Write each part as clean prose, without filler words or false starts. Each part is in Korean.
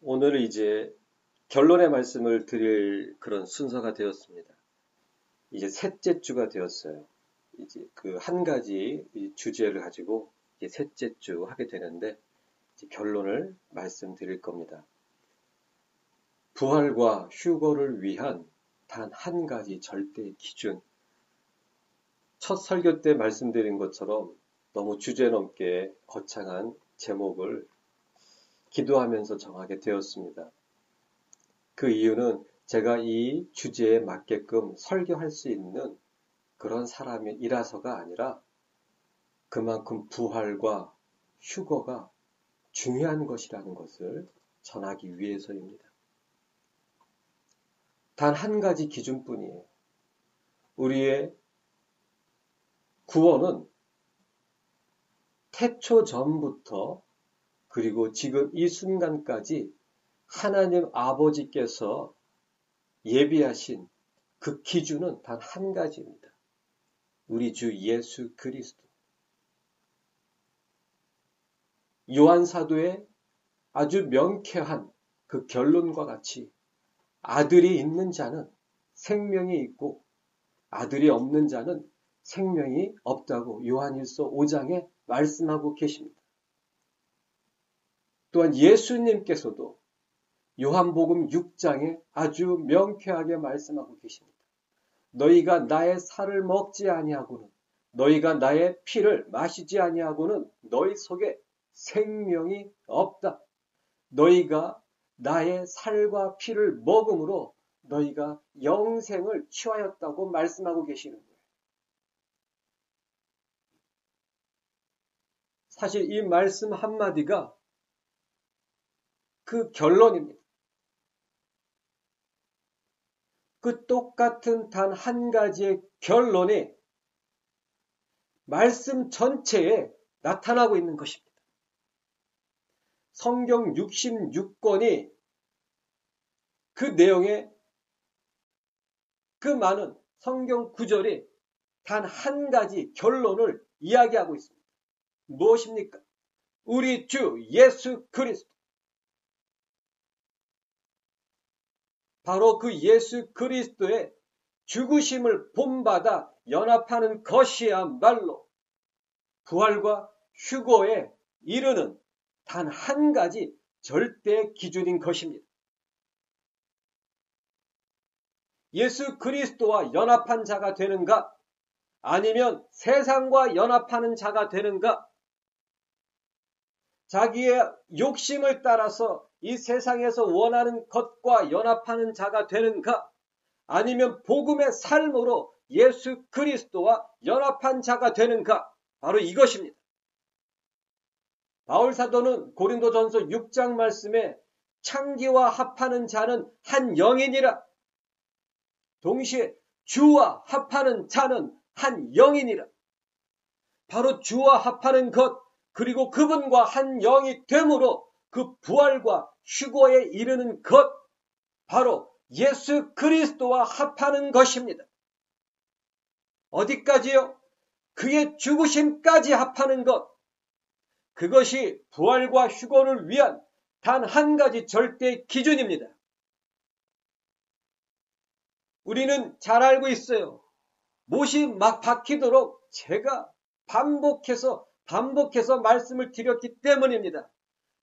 오늘 이제 결론의 말씀을 드릴 그런 순서가 되었습니다. 이제 셋째 주가 되었어요. 이제 그 한 가지 주제를 가지고 이제 셋째 주 하게 되는데 이제 결론을 말씀드릴 겁니다. 부활과 휴거를 위한 단 한 가지 절대 기준. 첫 설교 때 말씀드린 것처럼 너무 주제넘게 거창한 제목을 기도하면서 정하게 되었습니다. 그 이유는 제가 이 주제에 맞게끔 설교할 수 있는 그런 사람이라서가 아니라 그만큼 부활과 휴거가 중요한 것이라는 것을 전하기 위해서입니다. 단 한 가지 기준뿐이에요. 우리의 구원은 태초 전부터 그리고 지금 이 순간까지 하나님 아버지께서 예비하신 그 기준은 단 한 가지입니다. 우리 주 예수 그리스도. 요한사도의 아주 명쾌한 그 결론과 같이 아들이 있는 자는 생명이 있고 아들이 없는 자는 생명이 없다고 요한일서 5장에 말씀하고 계십니다. 또한 예수님께서도 요한복음 6장에 아주 명쾌하게 말씀하고 계십니다. 너희가 나의 살을 먹지 아니하고는 너희가 나의 피를 마시지 아니하고는 너희 속에 생명이 없다. 너희가 나의 살과 피를 먹음으로 너희가 영생을 취하였다고 말씀하고 계시는 거예요. 사실 이 말씀 한마디가 그 결론입니다. 그 똑같은 단 한 가지의 결론이 말씀 전체에 나타나고 있는 것입니다. 성경 66권이 그 내용의 그 많은 성경 구절이 단 한 가지 결론을 이야기하고 있습니다. 무엇입니까? 우리 주 예수 그리스도. 바로 그 예수 그리스도의 죽으심을 본받아 연합하는 것이야말로 부활과 휴거에 이르는 단 한 가지 절대 기준인 것입니다. 예수 그리스도와 연합한 자가 되는가? 아니면 세상과 연합하는 자가 되는가? 자기의 욕심을 따라서 이 세상에서 원하는 것과 연합하는 자가 되는가? 아니면 복음의 삶으로 예수 그리스도와 연합한 자가 되는가? 바로 이것입니다. 바울 사도는 고린도전서 6장 말씀에 창기와 합하는 자는 한 영이니라. 동시에 주와 합하는 자는 한 영이니라. 바로 주와 합하는 것 그리고 그분과 한 영이 되므로 그 부활과 휴거에 이르는 것 바로 예수 그리스도와 합하는 것입니다. 어디까지요? 그의 죽으심까지 합하는 것. 그것이 부활과 휴거를 위한 단 한 가지 절대 기준입니다. 우리는 잘 알고 있어요. 못이 막 박히도록 제가 반복해서 말씀을 드렸기 때문입니다.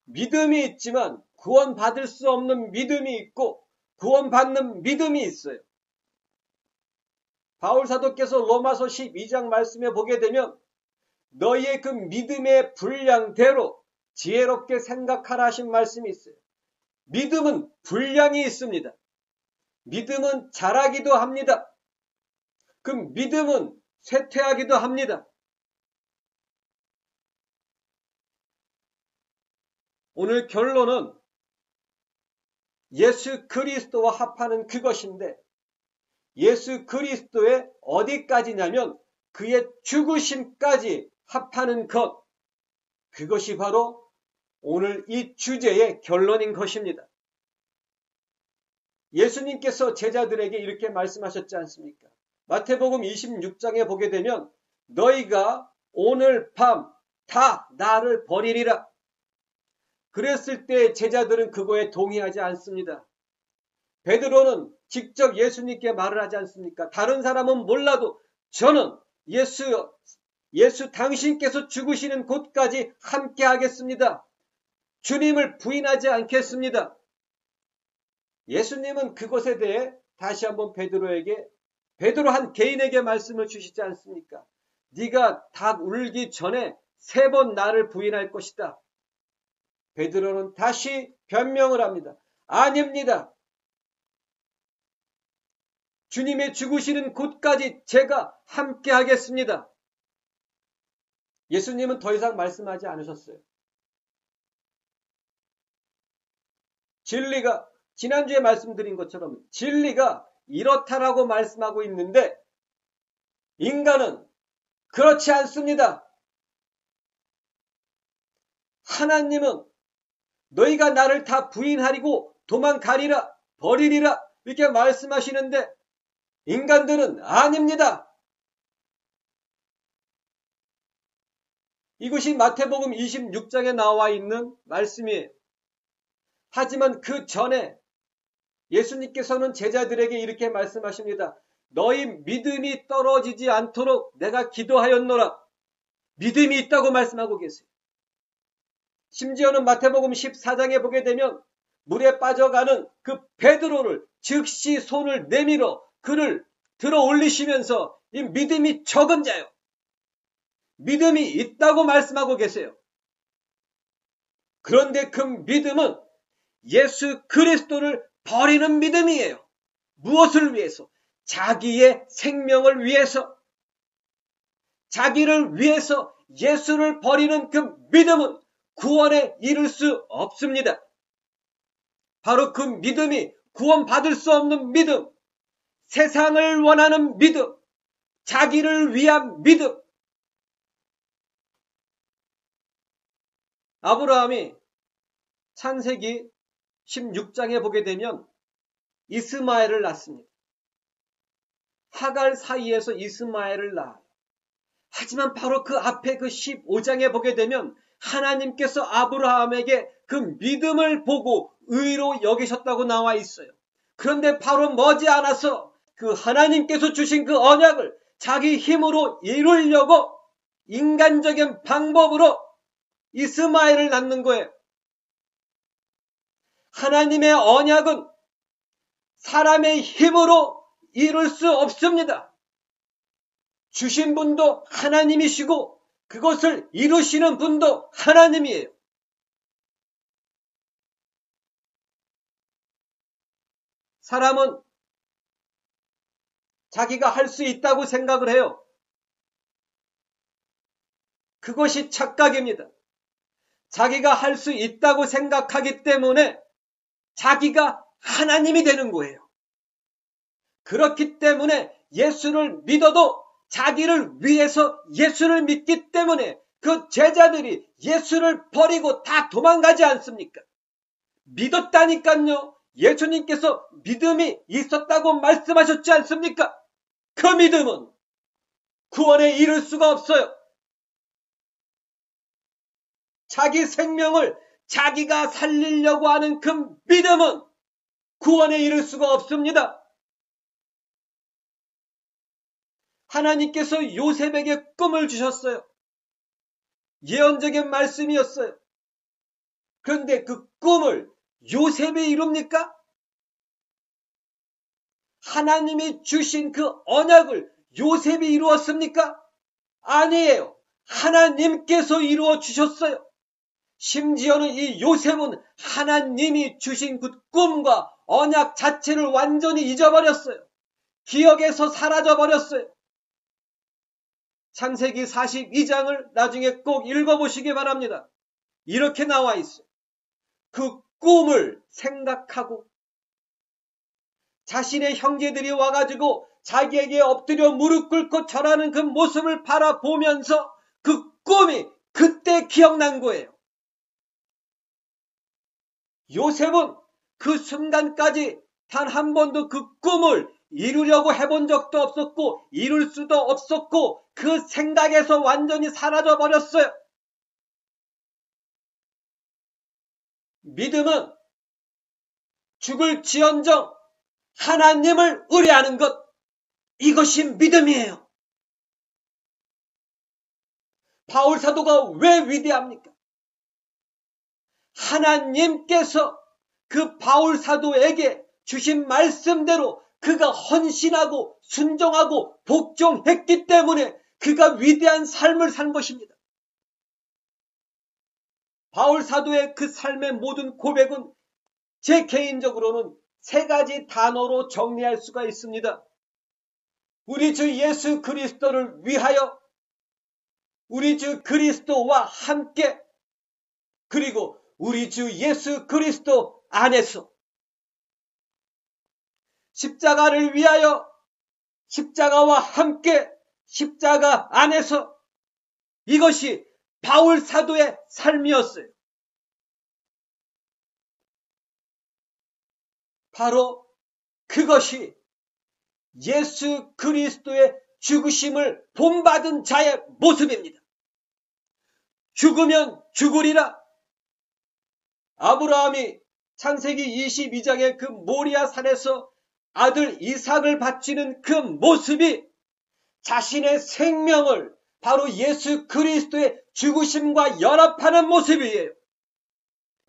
믿음이 있지만 구원받을 수 없는 믿음이 있고 구원받는 믿음이 있어요. 바울 사도께서 로마서 12장 말씀에 보게 되면 너희의 그 믿음의 분량대로 지혜롭게 생각하라 하신 말씀이 있어요. 믿음은 분량이 있습니다. 믿음은 자라기도 합니다. 그 믿음은 쇠퇴하기도 합니다. 오늘 결론은 예수 그리스도와 합하는 그것인데 예수 그리스도의 어디까지냐면 그의 죽으심까지 합하는 것. 그것이 바로 오늘 이 주제의 결론인 것입니다. 예수님께서 제자들에게 이렇게 말씀하셨지 않습니까? 마태복음 26장에 보게 되면 너희가 오늘 밤 다 나를 버리리라. 그랬을 때 제자들은 그거에 동의하지 않습니다. 베드로는 직접 예수님께 말을 하지 않습니까? 다른 사람은 몰라도 저는 예수 당신께서 죽으시는 곳까지 함께 하겠습니다. 주님을 부인하지 않겠습니다. 예수님은 그것에 대해 다시 한번 베드로 한 개인에게 말씀을 주시지 않습니까? 네가 닭 울기 전에 3번 나를 부인할 것이다. 베드로는 다시 변명을 합니다. 아닙니다. 주님의 죽으시는 곳까지 제가 함께 하겠습니다. 예수님은 더 이상 말씀하지 않으셨어요. 진리가 지난주에 말씀드린 것처럼 진리가 이렇다라고 말씀하고 있는데 인간은 그렇지 않습니다. 하나님은 너희가 나를 다 부인하리고 도망가리라 버리리라 이렇게 말씀하시는데 인간들은 아닙니다. 이것이 마태복음 26장에 나와 있는 말씀이에요. 하지만 그 전에 예수님께서는 제자들에게 이렇게 말씀하십니다. 너희 믿음이 떨어지지 않도록 내가 기도하였노라. 믿음이 있다고 말씀하고 계세요. 심지어는 마태복음 14장에 보게 되면 물에 빠져가는 그 베드로를 즉시 손을 내밀어 그를 들어 올리시면서 이 믿음이 적은 자요. 믿음이 있다고 말씀하고 계세요. 그런데 그 믿음은 예수 그리스도를 버리는 믿음이에요. 무엇을 위해서? 자기의 생명을 위해서. 자기를 위해서 예수를 버리는 그 믿음은 구원에 이를 수 없습니다. 바로 그 믿음이 구원받을 수 없는 믿음, 세상을 원하는 믿음, 자기를 위한 믿음. 아브라함이 창세기 16장에 보게 되면 이스마엘을 낳습니다. 하갈 사이에서 이스마엘을 낳아요. 하지만 바로 그 앞에 그 15장에 보게 되면 하나님께서 아브라함에게 그 믿음을 보고 의로 여기셨다고 나와 있어요. 그런데 바로 머지않아서 그 하나님께서 주신 그 언약을 자기 힘으로 이루려고 인간적인 방법으로 이스마엘을 낳는 거예요. 하나님의 언약은 사람의 힘으로 이룰 수 없습니다. 주신 분도 하나님이시고 그것을 이루시는 분도 하나님이에요. 사람은 자기가 할 수 있다고 생각을 해요. 그것이 착각입니다. 자기가 할 수 있다고 생각하기 때문에 자기가 하나님이 되는 거예요. 그렇기 때문에 예수를 믿어도 자기를 위해서 예수를 믿기 때문에 그 제자들이 예수를 버리고 다 도망가지 않습니까? 믿었다니까요. 예수님께서 믿음이 있었다고 말씀하셨지 않습니까? 그 믿음은 구원에 이를 수가 없어요. 자기 생명을 자기가 살리려고 하는 그 믿음은 구원에 이를 수가 없습니다. 하나님께서 요셉에게 꿈을 주셨어요. 예언적인 말씀이었어요. 그런데 그 꿈을 요셉이 이룹니까? 하나님이 주신 그 언약을 요셉이 이루었습니까? 아니에요. 하나님께서 이루어 주셨어요. 심지어는 이 요셉은 하나님이 주신 그 꿈과 언약 자체를 완전히 잊어버렸어요. 기억에서 사라져버렸어요. 창세기 42장을 나중에 꼭 읽어보시기 바랍니다. 이렇게 나와 있어요. 그 꿈을 생각하고 자신의 형제들이 와가지고 자기에게 엎드려 무릎 꿇고 절하는 그 모습을 바라보면서 그 꿈이 그때 기억난 거예요. 요셉은 그 순간까지 단 한 번도 그 꿈을 이루려고 해본 적도 없었고 이룰 수도 없었고 그 생각에서 완전히 사라져 버렸어요. 믿음은 죽을지언정 하나님을 의뢰하는 것, 이것이 믿음이에요. 바울 사도가 왜 위대합니까? 하나님께서 그 바울 사도에게 주신 말씀대로 그가 헌신하고 순종하고 복종했기 때문에 그가 위대한 삶을 산 것입니다. 바울 사도의 그 삶의 모든 고백은 제 개인적으로는 세 가지 단어로 정리할 수가 있습니다. 우리 주 예수 그리스도를 위하여, 우리 주 그리스도와 함께, 그리고 우리 주 예수 그리스도 안에서. 십자가를 위하여, 십자가와 함께, 십자가 안에서. 이것이 바울 사도의 삶이었어요. 바로 그것이 예수 그리스도의 죽으심을 본받은 자의 모습입니다. 죽으면 죽으리라. 아브라함이 창세기 22장의 그 모리아 산에서 아들 이삭을 바치는 그 모습이 자신의 생명을 바로 예수 그리스도의 죽으심과 연합하는 모습이에요.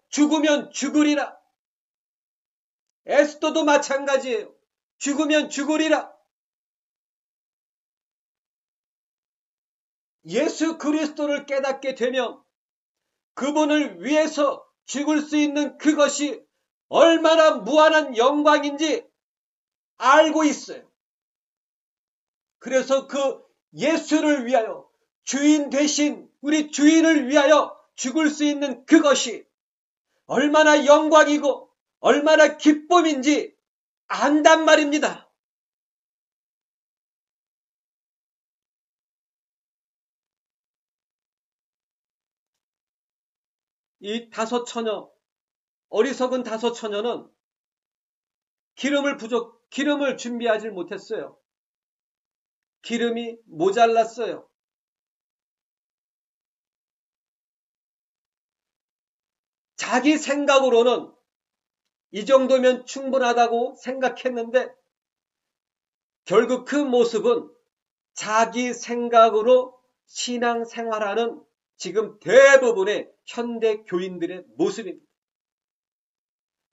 죽으면 죽으리라. 에스더도 마찬가지예요. 죽으면 죽으리라. 예수 그리스도를 깨닫게 되면 그분을 위해서 죽을 수 있는 그것이 얼마나 무한한 영광인지 알고 있어요. 그래서 그 예수를 위하여, 주인 되신 우리 주인을 위하여 죽을 수 있는 그것이 얼마나 영광이고 얼마나 기쁨인지 안단 말입니다. 이 다섯 처녀, 어리석은 다섯 처녀는 기름을 준비하지 못했어요. 기름이 모자랐어요. 자기 생각으로는 이 정도면 충분하다고 생각했는데 결국 그 모습은 자기 생각으로 신앙생활하는 지금 대부분의 현대 교인들의 모습입니다.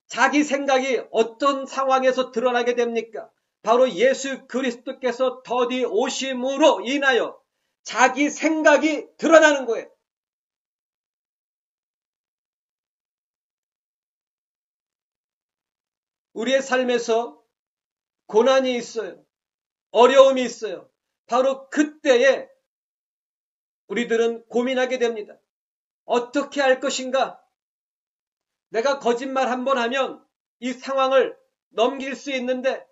자기 생각이 어떤 상황에서 드러나게 됩니까? 바로 예수 그리스도께서 더디 오심으로 인하여 자기 생각이 드러나는 거예요. 우리의 삶에서 고난이 있어요. 어려움이 있어요. 바로 그때에 우리들은 고민하게 됩니다. 어떻게 할 것인가? 내가 거짓말 한번 하면 이 상황을 넘길 수 있는데,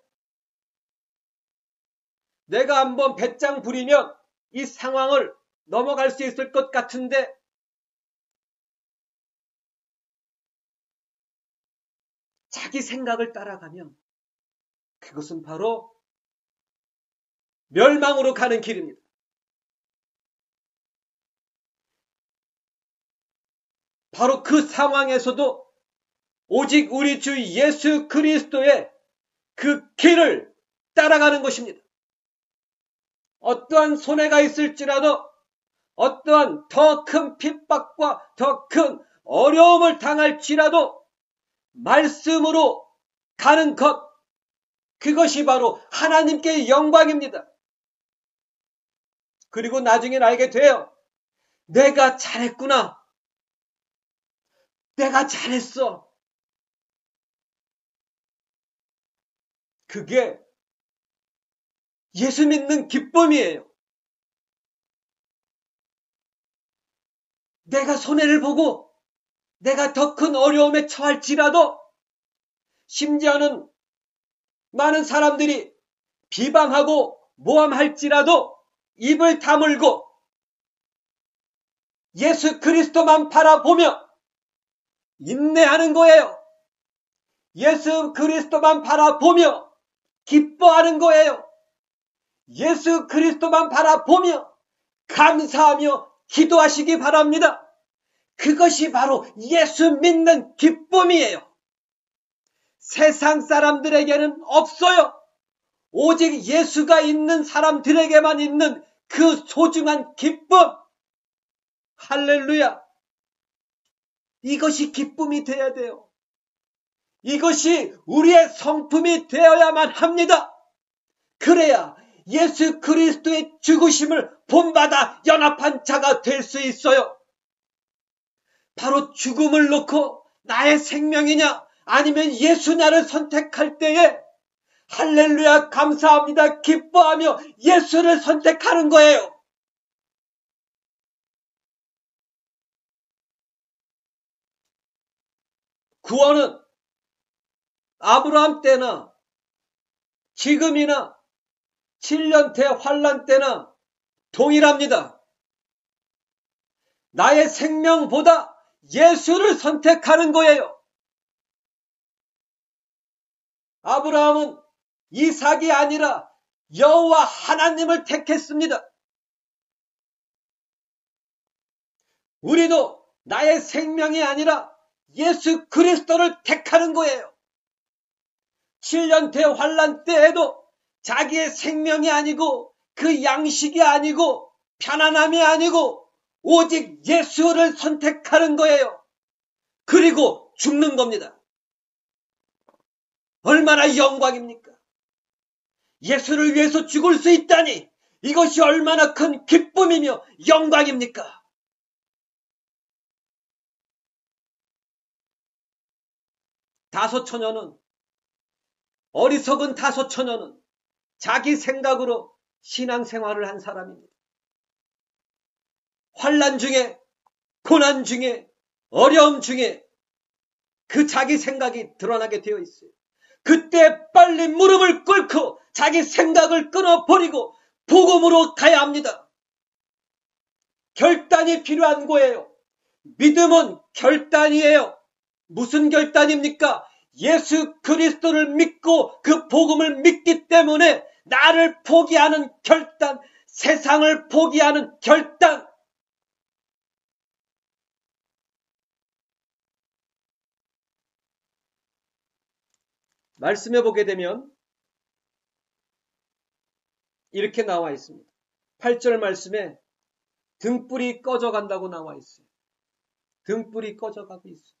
내가 한번 배짱 부리면 이 상황을 넘어갈 수 있을 것 같은데, 자기 생각을 따라가면 그것은 바로 멸망으로 가는 길입니다. 바로 그 상황에서도 오직 우리 주 예수 그리스도의 그 길을 따라가는 것입니다. 어떠한 손해가 있을지라도, 어떠한 더 큰 핍박과 더 큰 어려움을 당할지라도 말씀으로 가는 것, 그것이 바로 하나님께 영광입니다. 그리고 나중에 알게 돼요. 내가 잘했구나. 내가 잘했어. 그게 예수 믿는 기쁨이에요. 내가 손해를 보고 내가 더 큰 어려움에 처할지라도, 심지어는 많은 사람들이 비방하고 모함할지라도 입을 다물고 예수 그리스도만 바라보며 인내하는 거예요. 예수 그리스도만 바라보며 기뻐하는 거예요. 예수 그리스도만 바라보며 감사하며 기도하시기 바랍니다. 그것이 바로 예수 믿는 기쁨이에요. 세상 사람들에게는 없어요. 오직 예수가 있는 사람들에게만 있는 그 소중한 기쁨. 할렐루야. 이것이 기쁨이 되어야 돼요. 이것이 우리의 성품이 되어야만 합니다. 그래야 예수 그리스도의 죽으심을 본받아 연합한 자가 될 수 있어요. 바로 죽음을 놓고 나의 생명이냐 아니면 예수 나를 선택할 때에 할렐루야 감사합니다 기뻐하며 예수를 선택하는 거예요. 구원은 아브라함 때나 지금이나 7년 대환란 때나 동일합니다. 나의 생명보다 예수를 선택하는 거예요. 아브라함은 이삭이 아니라 여호와 하나님을 택했습니다. 우리도 나의 생명이 아니라 예수 그리스도를 택하는 거예요. 7년 대환란 때에도 자기의 생명이 아니고 그 양식이 아니고 편안함이 아니고 오직 예수를 선택하는 거예요. 그리고 죽는 겁니다. 얼마나 영광입니까? 예수를 위해서 죽을 수 있다니 이것이 얼마나 큰 기쁨이며 영광입니까? 다섯 처녀는 어리석은 다섯 처녀는 자기 생각으로 신앙생활을 한 사람입니다. 환난 중에 고난 중에 어려움 중에 그 자기 생각이 드러나게 되어 있어요. 그때 빨리 무릎을 꿇고 자기 생각을 끊어버리고 복음으로 가야 합니다. 결단이 필요한 거예요. 믿음은 결단이에요. 무슨 결단입니까? 예수 그리스도를 믿고 그 복음을 믿기 때문에 나를 포기하는 결단, 세상을 포기하는 결단. 말씀해 보게 되면 이렇게 나와 있습니다. 8절 말씀에 등불이 꺼져간다고 나와 있어요. 등불이 꺼져가고 있어요.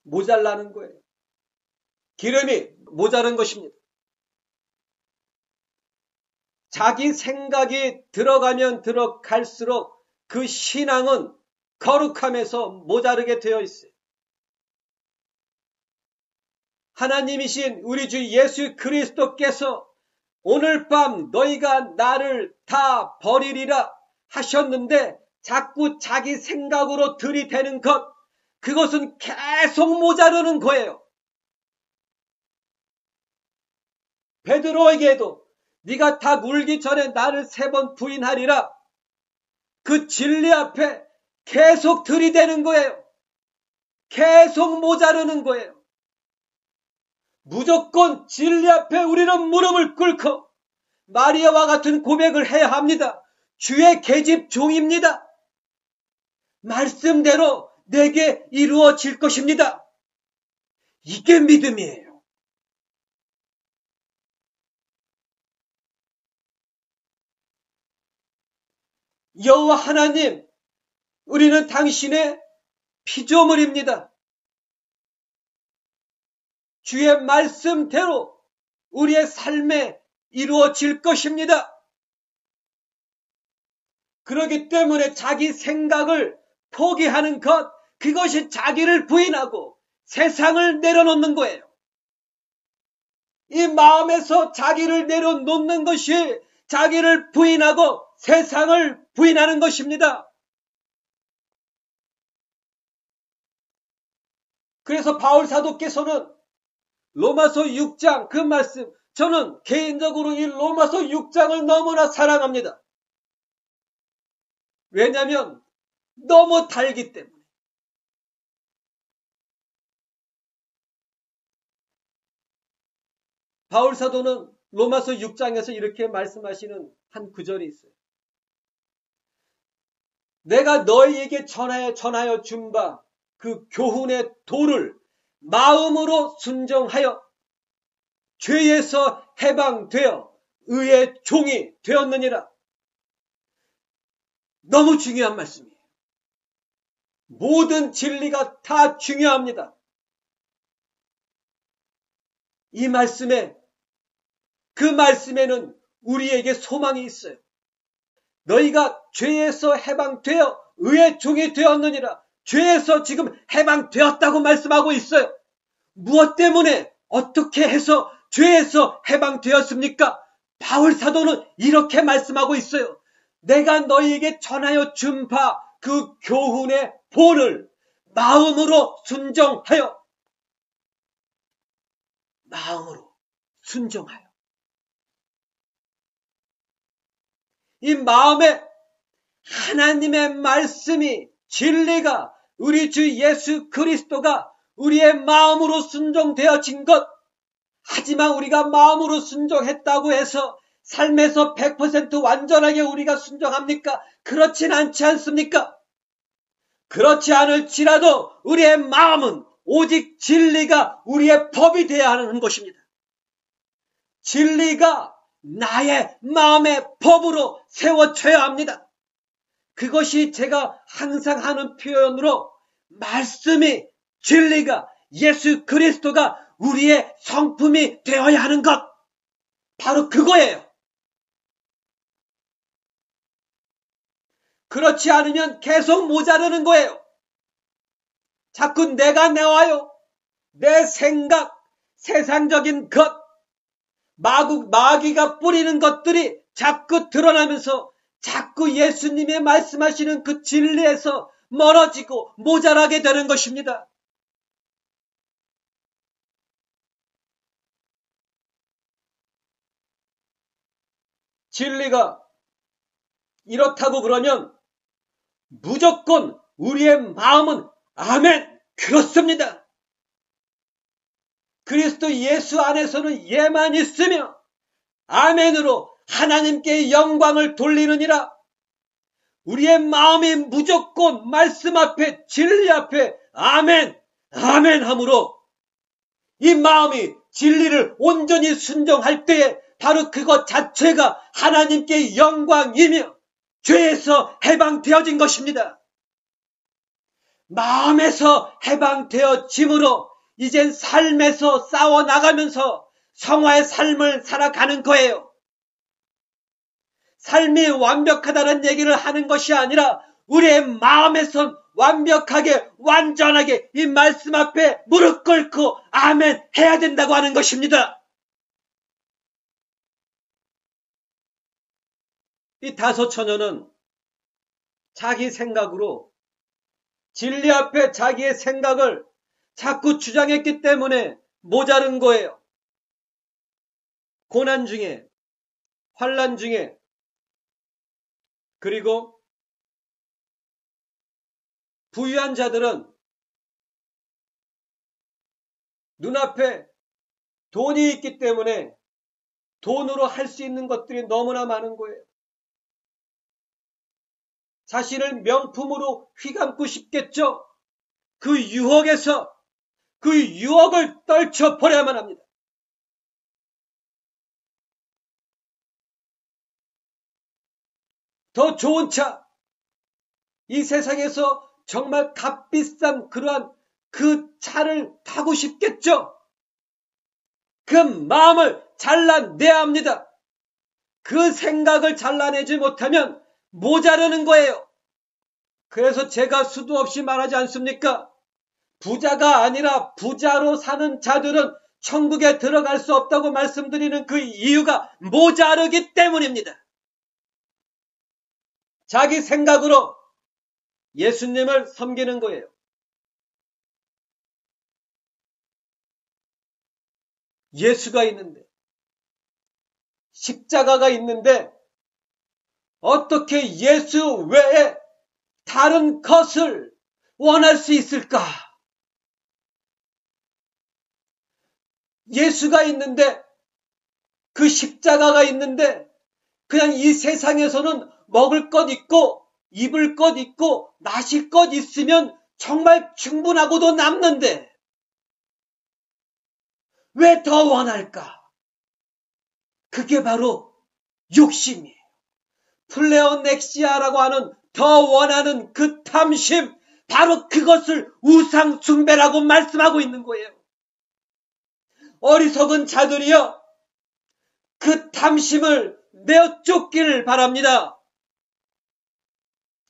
모자라는 거예요. 기름이 모자란 것입니다. 자기 생각이 들어가면 들어갈수록 그 신앙은 거룩함에서 모자르게 되어 있어요. 하나님이신 우리 주 예수 그리스도께서 오늘 밤 너희가 나를 다 버리리라 하셨는데 자꾸 자기 생각으로 들이대는 것, 그것은 계속 모자르는 거예요. 베드로에게도 네가 다 울기 전에 나를 3번 부인하리라. 그 진리 앞에 계속 들이대는 거예요. 계속 모자르는 거예요. 무조건 진리 앞에 우리는 무릎을 꿇고 마리아와 같은 고백을 해야 합니다. 주의 계집 종입니다. 말씀대로 내게 이루어질 것입니다. 이게 믿음이에요. 여호와 하나님, 우리는 당신의 피조물입니다. 주의 말씀대로 우리의 삶에 이루어질 것입니다. 그렇기 때문에 자기 생각을 포기하는 것, 그것이 자기를 부인하고 세상을 내려놓는 거예요. 이 마음에서 자기를 내려놓는 것이 자기를 부인하고 세상을 부인하는 것입니다. 그래서 바울 사도께서는 로마서 6장 그 말씀, 저는 개인적으로 이 로마서 6장을 너무나 사랑합니다. 왜냐하면 너무 달기 때문에. 바울 사도는 로마서 6장에서 이렇게 말씀하시는 한 구절이 있어요. 내가 너희에게 전하여 준 바 그 교훈의 도를 마음으로 순종하여 죄에서 해방되어 의의 종이 되었느니라. 너무 중요한 말씀이에요. 모든 진리가 다 중요합니다. 이 말씀에, 그 말씀에는 우리에게 소망이 있어요. 너희가 죄에서 해방되어 의의 종이 되었느니라. 죄에서 지금 해방되었다고 말씀하고 있어요. 무엇 때문에 어떻게 해서 죄에서 해방되었습니까? 바울 사도는 이렇게 말씀하고 있어요. 내가 너희에게 전하여 준 바 그 교훈의 본을 마음으로 순종하여 이 마음에 하나님의 말씀이 진리가 우리 주 예수 그리스도가 우리의 마음으로 순종되어진 것, 하지만 우리가 마음으로 순종했다고 해서 삶에서 100% 완전하게 우리가 순종합니까? 그렇진 않지 않습니까? 그렇지 않을지라도 우리의 마음은 오직 진리가 우리의 법이 되어야 하는 것입니다. 진리가 나의 마음의 법으로 세워져야 합니다. 그것이 제가 항상 하는 표현으로 말씀이 진리가 예수 그리스도가 우리의 성품이 되어야 하는 것, 바로 그거예요. 그렇지 않으면 계속 모자르는 거예요. 자꾸 내가 나와요. 내 생각, 세상적인 것, 마귀가 뿌리는 것들이 자꾸 드러나면서 자꾸 예수님의 말씀하시는 그 진리에서 멀어지고 모자라게 되는 것입니다. 진리가 이렇다고 그러면 무조건 우리의 마음은 아멘, 그렇습니다. 그리스도 예수 안에서는 예만 있으며 아멘으로 하나님께 영광을 돌리느니라. 우리의 마음이 무조건 말씀 앞에, 진리 앞에 아멘, 아멘 함으로 이 마음이 진리를 온전히 순종할 때에 바로 그것 자체가 하나님께 영광이며 죄에서 해방되어진 것입니다. 마음에서 해방되어짐으로 이젠 삶에서 싸워나가면서 성화의 삶을 살아가는 거예요. 삶이 완벽하다는 얘기를 하는 것이 아니라 우리의 마음에선 완벽하게 완전하게 이 말씀 앞에 무릎 꿇고 아멘 해야 된다고 하는 것입니다. 이 다섯 처녀는 자기 생각으로 진리 앞에 자기의 생각을 자꾸 주장했기 때문에 모자른 거예요. 고난 중에, 환난 중에, 그리고 부유한 자들은 눈앞에 돈이 있기 때문에 돈으로 할 수 있는 것들이 너무나 많은 거예요. 자신을 명품으로 휘감고 싶겠죠. 그 유혹에서 그 유혹을 떨쳐버려야만 합니다. 더 좋은 차, 이 세상에서 정말 값비싼 그러한 그 차를 타고 싶겠죠. 그 마음을 잘라내야 합니다. 그 생각을 잘라내지 못하면 모자르는 거예요. 그래서 제가 수도 없이 말하지 않습니까? 부자가 아니라 부자로 사는 자들은 천국에 들어갈 수 없다고 말씀드리는 그 이유가 모자르기 때문입니다. 자기 생각으로 예수님을 섬기는 거예요. 예수가 있는데, 십자가가 있는데 어떻게 예수 외에 다른 것을 원할 수 있을까? 예수가 있는데, 그 십자가가 있는데 그냥 이 세상에서는 먹을 것 있고 입을 것 있고 마실 것 있으면 정말 충분하고도 남는데 왜 더 원할까? 그게 바로 욕심이에요. 플레오넥시아라고 하는 더 원하는 그 탐심, 바로 그것을 우상 숭배라고 말씀하고 있는 거예요. 어리석은 자들이여, 그 탐심을 내어 쫓기를 바랍니다.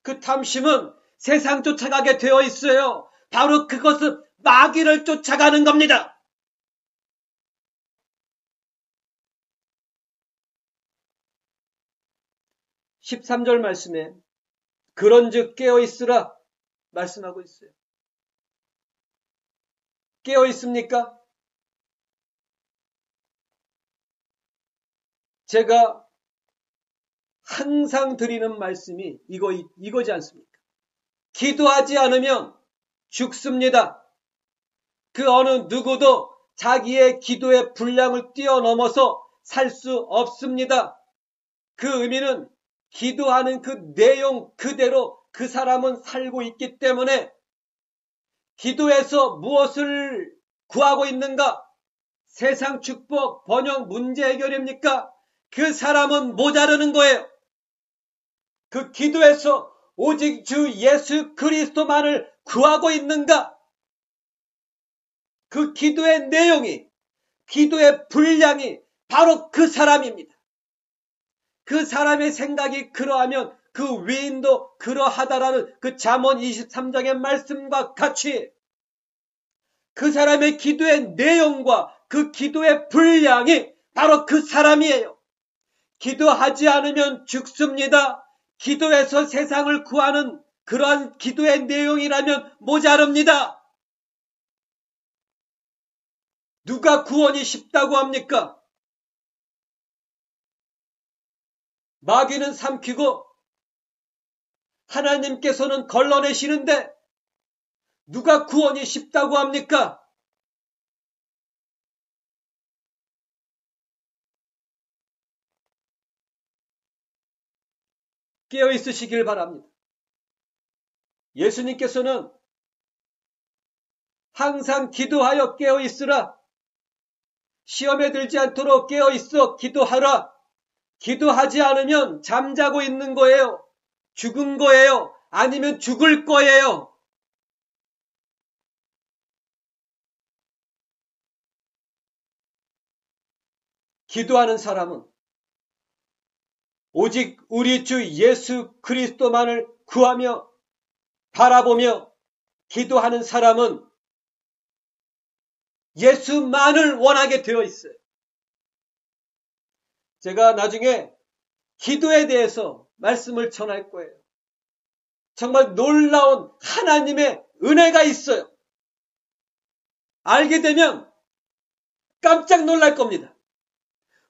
그 탐심은 세상 쫓아가게 되어 있어요. 바로 그것은 마귀를 쫓아가는 겁니다. 13절 말씀에 그런즉 깨어있으라 말씀하고 있어요. 깨어있습니까? 제가 항상 드리는 말씀이 이거지 않습니까? 기도하지 않으면 죽습니다. 그 어느 누구도 자기의 기도의 분량을 뛰어넘어서 살 수 없습니다. 그 의미는 기도하는 그 내용 그대로 그 사람은 살고 있기 때문에 기도에서 무엇을 구하고 있는가? 세상 축복, 번영, 문제 해결입니까? 그 사람은 모자르는 거예요. 그 기도에서 오직 주 예수 그리스도만을 구하고 있는가? 그 기도의 내용이, 기도의 분량이 바로 그 사람입니다. 그 사람의 생각이 그러하면 그 위인도 그러하다라는 그 잠언 23장의 말씀과 같이 그 사람의 기도의 내용과 그 기도의 분량이 바로 그 사람이에요. 기도하지 않으면 죽습니다. 기도에서 세상을 구하는 그러한 기도의 내용이라면 모자릅니다. 누가 구원이 쉽다고 합니까? 마귀는 삼키고 하나님께서는 걸러내시는데 누가 구원이 쉽다고 합니까? 깨어 있으시길 바랍니다. 예수님께서는 항상 기도하여 깨어 있으라. 시험에 들지 않도록 깨어 있어 기도하라. 기도하지 않으면 잠자고 있는 거예요. 죽은 거예요. 아니면 죽을 거예요. 기도하는 사람은 오직 우리 주 예수 그리스도만을 구하며 바라보며 기도하는 사람은 예수만을 원하게 되어 있어요. 제가 나중에 기도에 대해서 말씀을 전할 거예요. 정말 놀라운 하나님의 은혜가 있어요. 알게 되면 깜짝 놀랄 겁니다.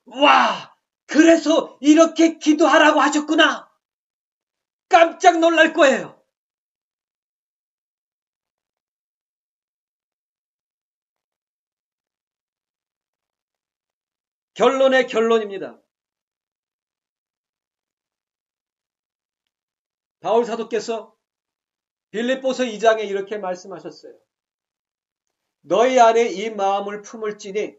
와, 그래서 이렇게 기도하라고 하셨구나. 깜짝 놀랄 거예요. 결론의 결론입니다. 바울 사도께서 빌립보서 2장에 이렇게 말씀하셨어요. 너희 안에 이 마음을 품을지니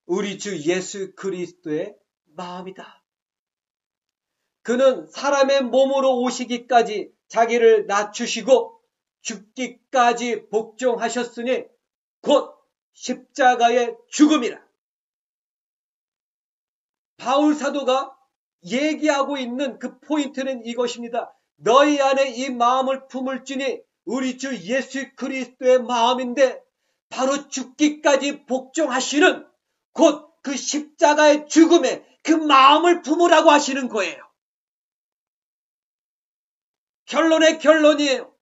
우리 주 예수 그리스도의 마음이다. 그는 사람의 몸으로 오시기까지 자기를 낮추시고 죽기까지 복종하셨으니 곧 십자가의 죽음이라. 바울 사도가 얘기하고 있는 그 포인트는 이것입니다. 너희 안에 이 마음을 품을지니 우리 주 예수 그리스도의 마음인데 바로 죽기까지 복종하시는 곧 그 십자가의 죽음에 그 마음을 품으라고 하시는 거예요. 결론의 결론이에요.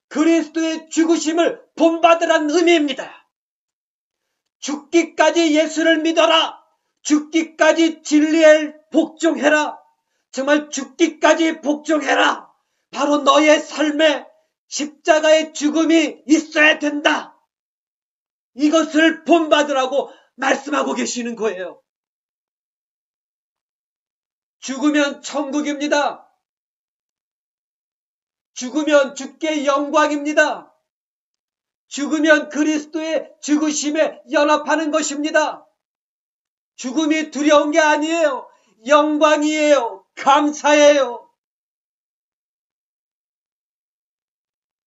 그리스도의 죽으심을 본받으라는 의미입니다. 죽기까지 예수를 믿어라. 죽기까지 진리에 복종해라. 정말 죽기까지 복종해라. 바로 너의 삶에 십자가의 죽음이 있어야 된다. 이것을 본받으라고 말씀하고 계시는 거예요. 죽으면 천국입니다. 죽으면 죽게 영광입니다. 죽으면 그리스도의 죽으심에 연합하는 것입니다. 죽음이 두려운 게 아니에요. 영광이에요. 감사해요.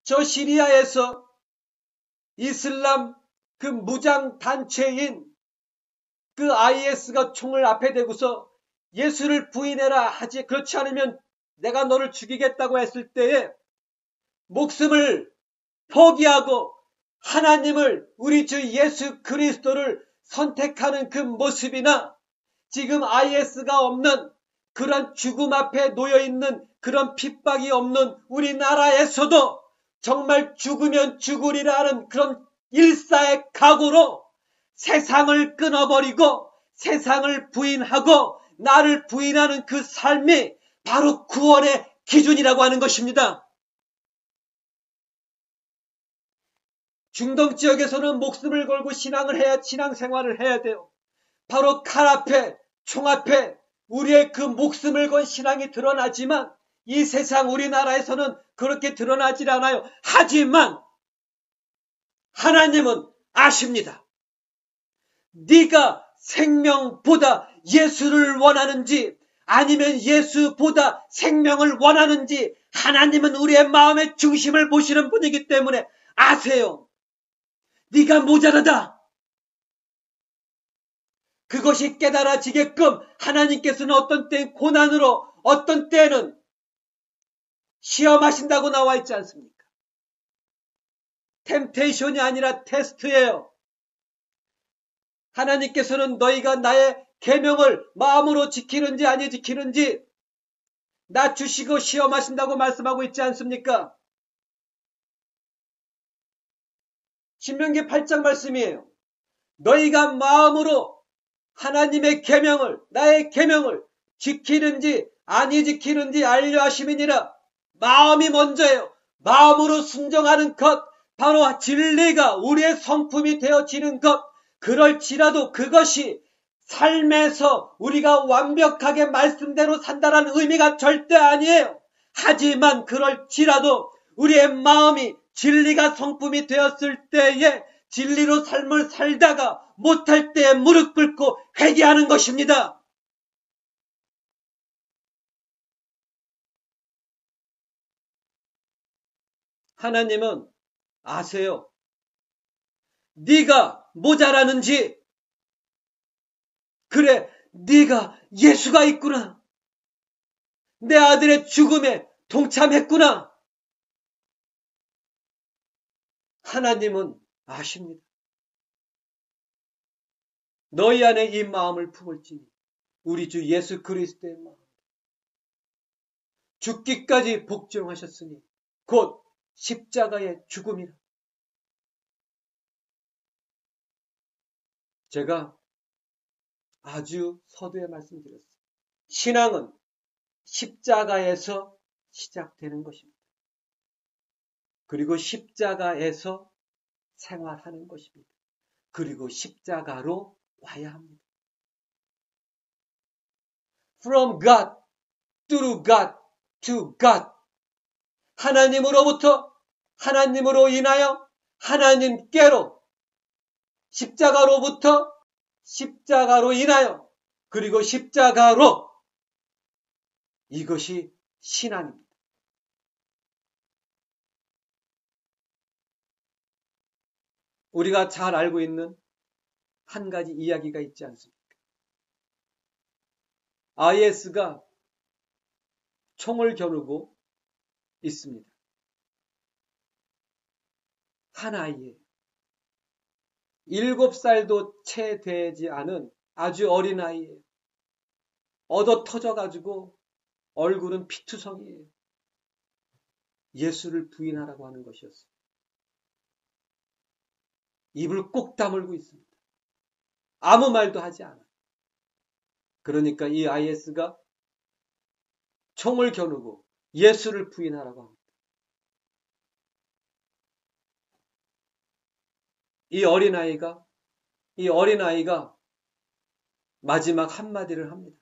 저 시리아에서 이슬람 그 무장 단체인 그 IS가 총을 앞에 대고서 예수를 부인해라 하지, 그렇지 않으면 내가 너를 죽이겠다고 했을 때에 목숨을 포기하고 하나님을, 우리 주 예수 그리스도를 선택하는 그 모습이나, 지금 IS가 없는 그런 죽음 앞에 놓여있는 그런 핍박이 없는 우리나라에서도 정말 죽으면 죽으리라는 그런 일사의 각오로 세상을 끊어버리고 세상을 부인하고 나를 부인하는 그 삶이 바로 구원의 기준이라고 하는 것입니다. 중동 지역에서는 목숨을 걸고 신앙생활을 해야 돼요. 바로 칼 앞에, 총 앞에 우리의 그 목숨을 건 신앙이 드러나지만 이 세상 우리나라에서는 그렇게 드러나질 않아요. 하지만 하나님은 아십니다. 네가 생명보다 예수를 원하는지 아니면 예수보다 생명을 원하는지 하나님은 우리의 마음의 중심을 보시는 분이기 때문에 아세요. 네가 모자라다. 그것이 깨달아지게끔 하나님께서는 어떤 때는 고난으로, 어떤 때는 시험하신다고 나와 있지 않습니까? 템테이션이 아니라 테스트예요. 하나님께서는 너희가 나의 계명을 마음으로 지키는지 아니 지키는지 낮추시고 시험하신다고 말씀하고 있지 않습니까? 신명기 8장 말씀이에요. 너희가 마음으로 하나님의 계명을, 나의 계명을 지키는지 아니 지키는지 알려 하심이니라. 마음이 먼저예요. 마음으로 순종하는 것, 바로 진리가 우리의 성품이 되어지는 것. 그럴지라도 그것이 삶에서 우리가 완벽하게 말씀대로 산다는 의미가 절대 아니에요. 하지만 그럴지라도 우리의 마음이 진리가 성품이 되었을 때에 진리로 삶을 살다가 못할 때에 무릎 꿇고 회개하는 것입니다. 하나님은 아세요. 네가 모자라는지, 그래 네가 예수가 있구나. 내 아들의 죽음에 동참했구나. 하나님은 아십니다. 너희 안에 이 마음을 품을지니 우리 주 예수 그리스도의 마음. 죽기까지 복종하셨으니 곧 십자가의 죽음이라. 제가 아주 서두에 말씀드렸어요. 신앙은 십자가에서 시작되는 것입니다. 그리고 십자가에서 생활하는 것입니다. 그리고 십자가로 와야 합니다. From God, through God, to God. 하나님으로부터, 하나님으로 인하여, 하나님께로, 십자가로부터, 십자가로 인하여, 그리고 십자가로. 이것이 신앙입니다. 우리가 잘 알고 있는 한 가지 이야기가 있지 않습니까? IS가 총을 겨누고 있습니다. 한 아이예요. 7살도 채 되지 않은 아주 어린 아이예요. 얻어 터져가지고 얼굴은 피투성이에요. 예수를 부인하라고 하는 것이었어요. 입을 꼭 다물고 있습니다. 아무 말도 하지 않아요. 그러니까 이 IS가 총을 겨누고 예수를 부인하라고 합니다. 이 어린아이가 마지막 한마디를 합니다.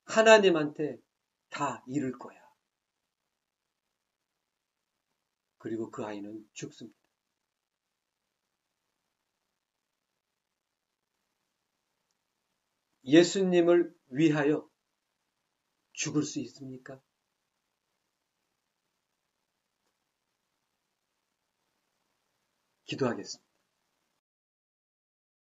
하나님한테 다 잃을 거야. 그리고 그 아이는 죽습니다. 예수님을 위하여 죽을 수 있습니까? 기도하겠습니다.